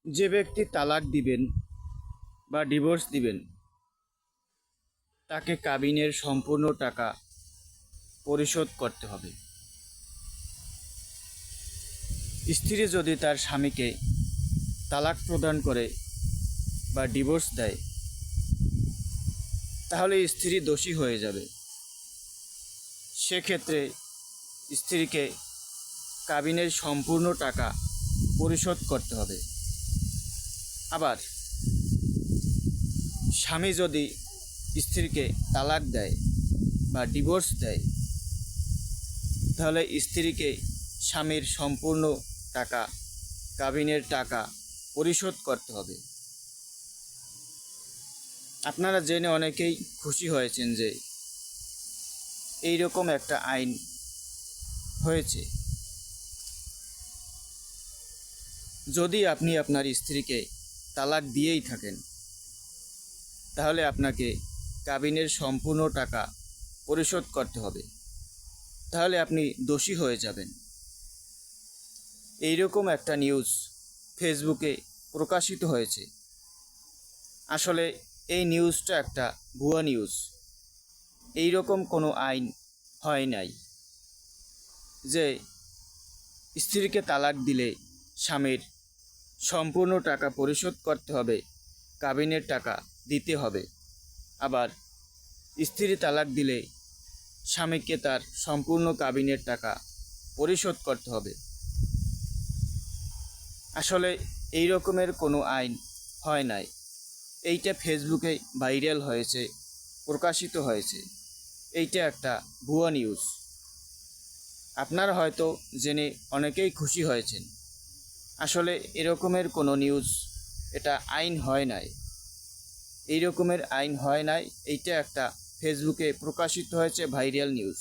যে ব্যক্তি তালাক দিবেন বা ডিভোর্স দিবেন তাকে কাবিনের সম্পূর্ণ টাকা পরিশোধ করতে হবে। স্ত্রী যদি তার স্বামীকে তালাক প্রদান করে বা ডিভোর্স দেয় তাহলে স্ত্রী দোষী হয়ে যাবে। সেক্ষেত্রে স্ত্রীকে কাবিনের সম্পূর্ণ টাকা পরিশোধ করতে হবে। আবার স্বামী যদি স্ত্রীকে তালাক দেয় বা ডিভোর্স দেয় তাহলে স্ত্রীকে স্বামীর সম্পূর্ণ টাকা কাবিনের টাকা পরিশোধ করতে হবে। আপনারা জেনে অনেকেই খুশি হয়েছেন যে এই রকম একটা আইন হয়েছে। যদি আপনি আপনার স্ত্রীকে তালাক দিয়েই থাকেন তাহলে আপনাকে কাবিনের সম্পূর্ণ টাকা পরিশোধ করতে হবে, তাহলে আপনি দোষী হয়ে যাবেন। এই রকম একটা নিউজ ফেসবুকে প্রকাশিত হয়েছে। আসলে এই নিউজটা একটা ভুয়া নিউজ। এই রকম কোনো আইন হয় নাই যে স্ত্রীকে তালাক দিলে স্বামীর সম্পূর্ণ টাকা পরিশোধ করতে হবে, কাবিনের টাকা দিতে হবে। আবার স্ত্রী তালাক দিলে স্বামীকে তার সম্পূর্ণ কাবিনের টাকা পরিশোধ করতে হবে। আসলে এই রকমের কোনো আইন হয় নাই। এইটা ফেসবুকে ভাইরাল হয়েছে, প্রকাশিত হয়েছে। এইটা একটা ভুয়া নিউজ। আপনারা হয়তো জেনে অনেকেই খুশি হয়েছেন। আসলে এরকমের কোনো নিউজ, এটা আইন হয় নাই। এই রকমের আইন হয় নাই। এইটা একটা ফেসবুকে প্রকাশিত হয়েছে ভাইরাল নিউজ।